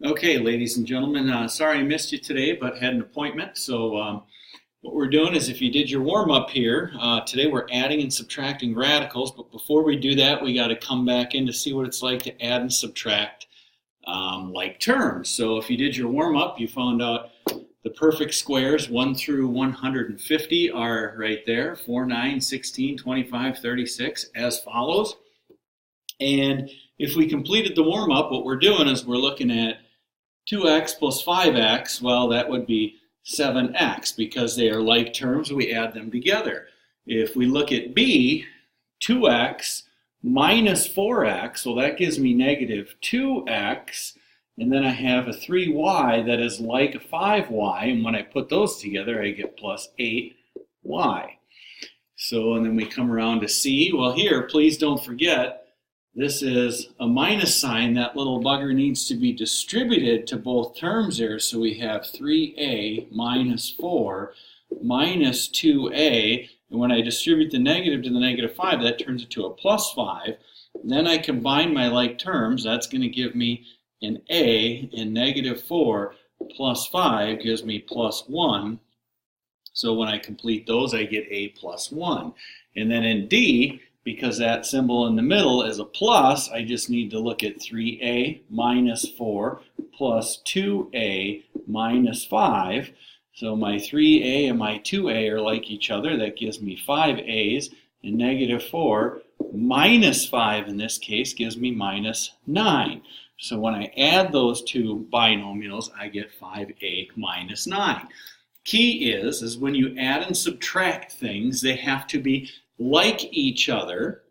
Okay, ladies and gentlemen, sorry I missed you today, but had an appointment. So what we're doing is if you did your warm-up here, today we're adding and subtracting radicals, but before we do that, we got to come back in to see what it's like to add and subtract like terms. So if you did your warm-up, you found out the perfect squares 1 through 150 are right there, 4, 9, 16, 25, 36, as follows. And if we completed the warm-up, what we're doing is we're looking at 2x plus 5x, well, that would be 7x because they are like terms, we add them together. If we look at b, 2x minus 4x, well, that gives me negative 2x, and then I have a 3y that is like a 5y, and when I put those together, I get plus 8y. So, and then we come around to c. Well, here, please don't forget, this is a minus sign. That little bugger needs to be distributed to both terms there. So we have 3a minus 4 minus 2a. And when I distribute the negative to the negative 5, that turns into a plus 5. Then I combine my like terms. That's going to give me an a, and negative 4 plus 5 gives me plus 1. So when I complete those, I get a plus 1. And then in d, because that symbol in the middle is a plus, I just need to look at 3a minus 4 plus 2a minus 5. So my 3a and my 2a are like each other. That gives me 5 a's, and negative 4 minus 5 in this case gives me minus 9. So when I add those two binomials, I get 5a minus 9. Key is when you add and subtract things, they have to be like each other,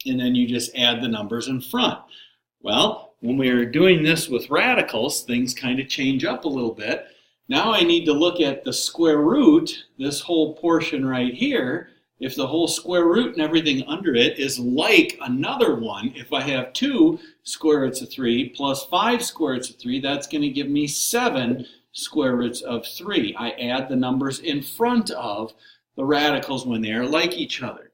and then you just add the numbers in front. Well, when we are doing this with radicals, things kind of change up a little bit. Now I need to look at the square root, this whole portion right here. If the whole square root and everything under it is like another one, if I have 2 square roots of 3 plus 5 square roots of 3, that's going to give me 7 square roots of 3. I add the numbers in front of the radicals when they are like each other.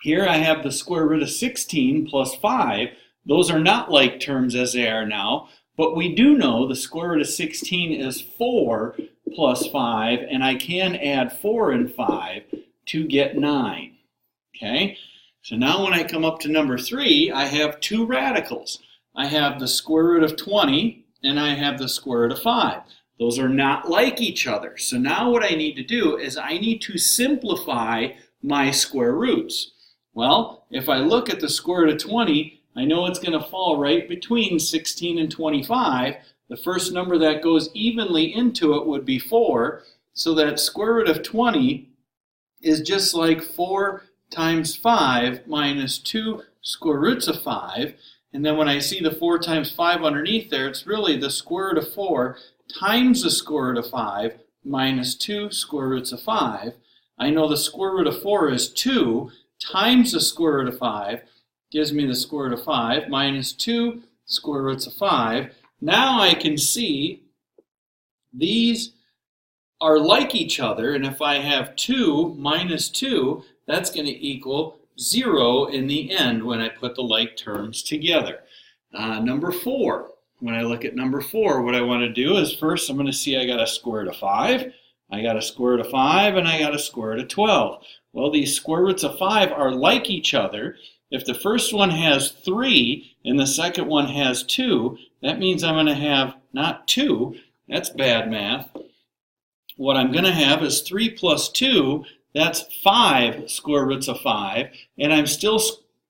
Here I have the square root of 16 plus 5. Those are not like terms as they are now, but we do know the square root of 16 is 4 plus 5, and I can add 4 and 5 to get 9. Okay? So now when I come up to number 3, I have two radicals. I have the square root of 20, and I have the square root of 5. Those are not like each other. So now what I need to do is I need to simplify my square roots. Well, if I look at the square root of 20, I know it's going to fall right between 16 and 25. The first number that goes evenly into it would be 4. So that square root of 20 is just like 4 times 5 minus 2 square roots of 5. And then when I see the 4 times 5 underneath there, it's really the square root of 4 times the square root of 5 minus 2 square roots of 5. I know the square root of 4 is 2 times the square root of 5 gives me the square root of 5 minus 2 square roots of 5. Now I can see these are like each other, and if I have 2 minus 2, that's going to equal 0 in the end when I put the like terms together. Number 4. When I look at number 4, what I want to do is first I'm going to see I got a square root of 5, I got a square root of 5, and I got a square root of 12. Well, these square roots of 5 are like each other. If the first one has 3 and the second one has 2, that means I'm going to have not 2, that's bad math. What I'm going to have is 3 plus 2, that's 5 square roots of 5, and I'm still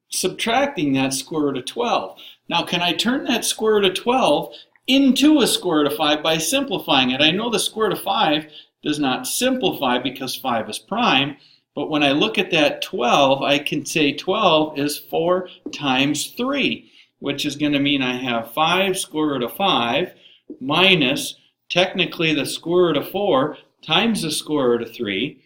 subtracting that square root of 12. Now, can I turn that square root of 12 into a square root of 5 by simplifying it? I know the square root of 5 does not simplify because 5 is prime, but when I look at that 12, I can say 12 is 4 times 3, which is going to mean I have 5 square root of 5 minus, technically, the square root of 4 times the square root of 3,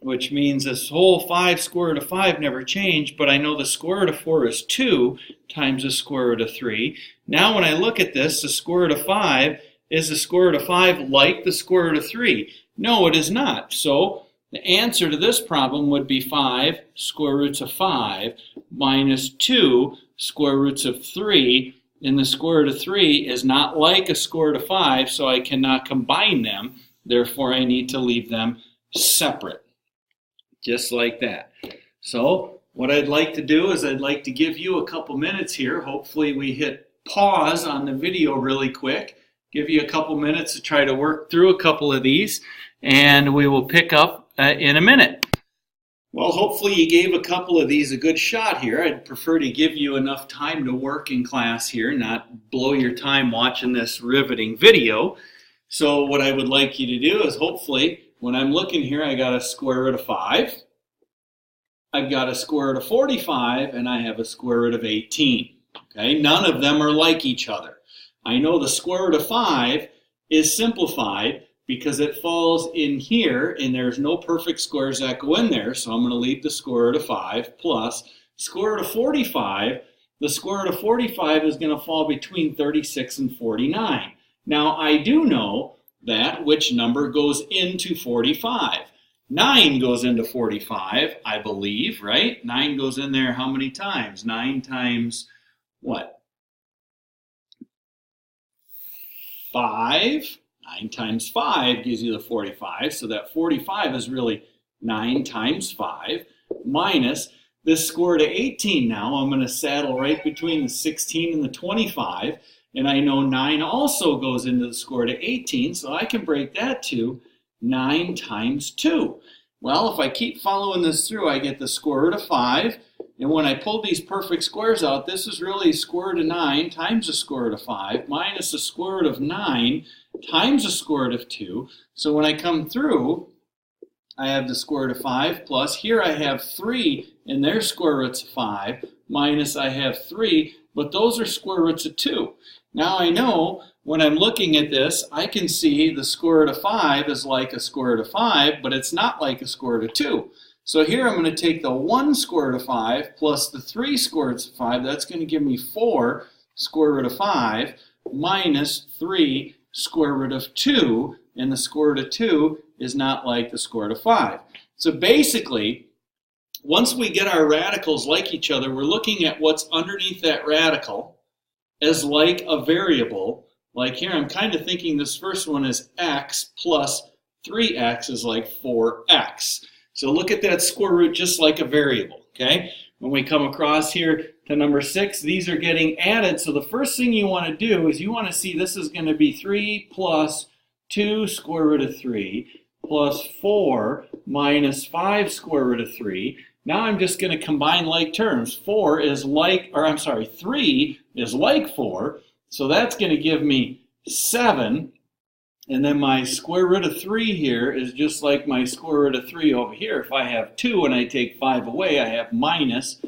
which means this whole 5 square root of 5 never changed, but I know the square root of 4 is 2 times the square root of 3. Now when I look at this, the square root of 5, is the square root of 5 like the square root of 3? No, it is not. So the answer to this problem would be 5 square roots of 5 minus 2 square roots of 3 and the square root of 3 is not like a square root of 5, so I cannot combine them. Therefore, I need to leave them separate, just like that. So what I'd like to do is I'd like to give you a couple minutes here. Hopefully we hit pause on the video really quick. Give you a couple minutes to try to work through a couple of these, and we will pick up in a minute. Well, hopefully you gave a couple of these a good shot here. I'd prefer to give you enough time to work in class here, not blow your time watching this riveting video. So what I would like you to do is hopefully, when I'm looking here, I got a square root of 5, I've got a square root of 45, and I have a square root of 18. Okay, none of them are like each other. I know the square root of 5 is simplified because it falls in here, and there's no perfect squares that go in there, so I'm going to leave the square root of 5 plus square root of 45. The square root of 45 is going to fall between 36 and 49. Now, I do know that which number goes into 45. 9 goes into 45, I believe, right? 9 goes in there how many times? 9 times what? 5. 9 times 5 gives you the 45, so that 45 is really 9 times 5 minus this square root of 18. Now I'm going to saddle right between the 16 and the 25, and I know 9 also goes into the square root of 18, so I can break that to 9 times 2. Well, if I keep following this through, I get the square root of 5, and when I pull these perfect squares out, this is really square root of 9 times the square root of 5 minus the square root of 9 times the square root of 2. So when I come through, I have the square root of 5 plus, here I have 3 and their square roots of 5 minus I have 3, but those are square roots of 2. Now I know when I'm looking at this, I can see the square root of 5 is like a square root of 5, but it's not like a square root of 2. So here I'm going to take the 1 square root of 5 plus the 3 square roots of 5. That's going to give me 4 square root of 5 minus 3 square root of 2, and the square root of 2 is not like the square root of 5. So basically, once we get our radicals like each other, we're looking at what's underneath that radical as like a variable. Like here, I'm kind of thinking this first one is x plus 3x is like 4x. So look at that square root just like a variable, okay? When we come across here to number 6, these are getting added. So the first thing you want to do is you want to see this is going to be 3 plus 2 square root of 3 plus 4 minus 5 square root of 3. Now I'm just going to combine like terms. 3 is like 4, so that's going to give me 7. And then my square root of 3 here is just like my square root of 3 over here. If I have 2 and I take 5 away, I have minus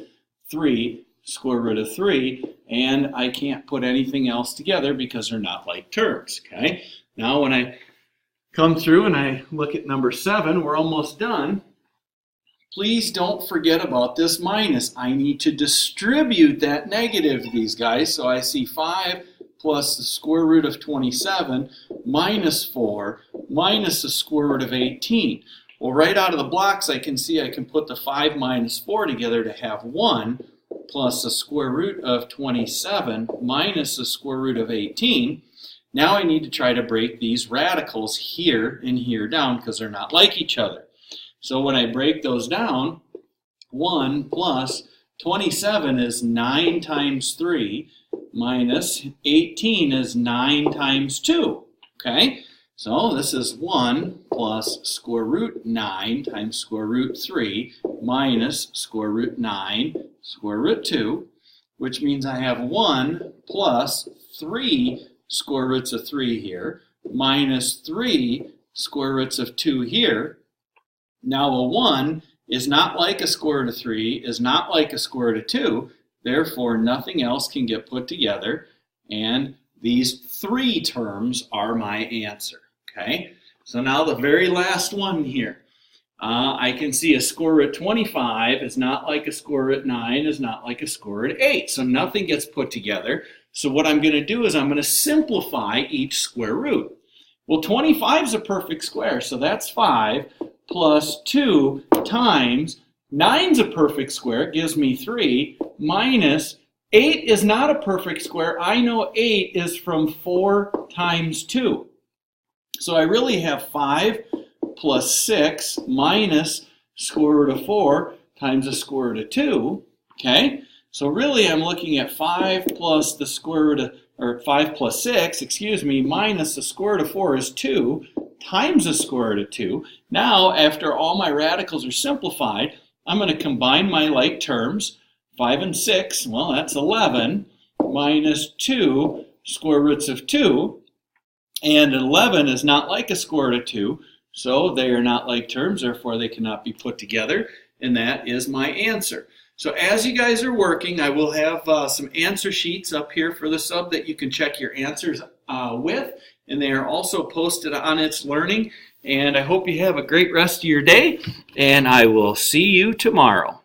3 square root of 3. And I can't put anything else together because they're not like terms. Okay. Now when I come through and I look at number 7, we're almost done. Please don't forget about this minus. I need to distribute that negative, these guys. So I see 5 plus the square root of 27 minus 4 minus the square root of 18. Well, right out of the blocks, I can see I can put the 5 minus 4 together to have 1 plus the square root of 27 minus the square root of 18. Now I need to try to break these radicals here and here down because they're not like each other. So when I break those down, 1 plus 27 is 9 times 3 minus 18 is 9 times 2. Okay, so this is 1 plus square root 9 times square root 3 minus square root 9 square root 2, which means I have 1 plus 3 square roots of 3 here minus 3 square roots of 2 here. Now a 1 is not like a square root of 3, is not like a square root of 2, therefore nothing else can get put together, and these 3 terms are my answer. Okay, so now the very last one here. I can see a square root 25 is not like a square root 9, is not like a square root 8, so nothing gets put together. So what I'm going to do is I'm going to simplify each square root. Well, 25 is a perfect square, so that's 5 plus 2 times 9's a perfect square, it gives me 3, minus 8 is not a perfect square. I know 8 is from 4 times 2. So I really have 5 plus 6 minus square root of 4 times the square root of 2. Okay? So really I'm looking at 5 plus the square root of, or 5 plus 6, excuse me, minus the square root of 4 is 2 times the square root of 2. Now, after all my radicals are simplified, I'm going to combine my like terms. 5 and 6, well, that's 11, minus 2 square roots of 2. And 11 is not like a square root of 2, so they are not like terms, therefore they cannot be put together, and that is my answer. So as you guys are working, I will have some answer sheets up here for the sub that you can check your answers with, and they are also posted on It's Learning. And I hope you have a great rest of your day, and I will see you tomorrow.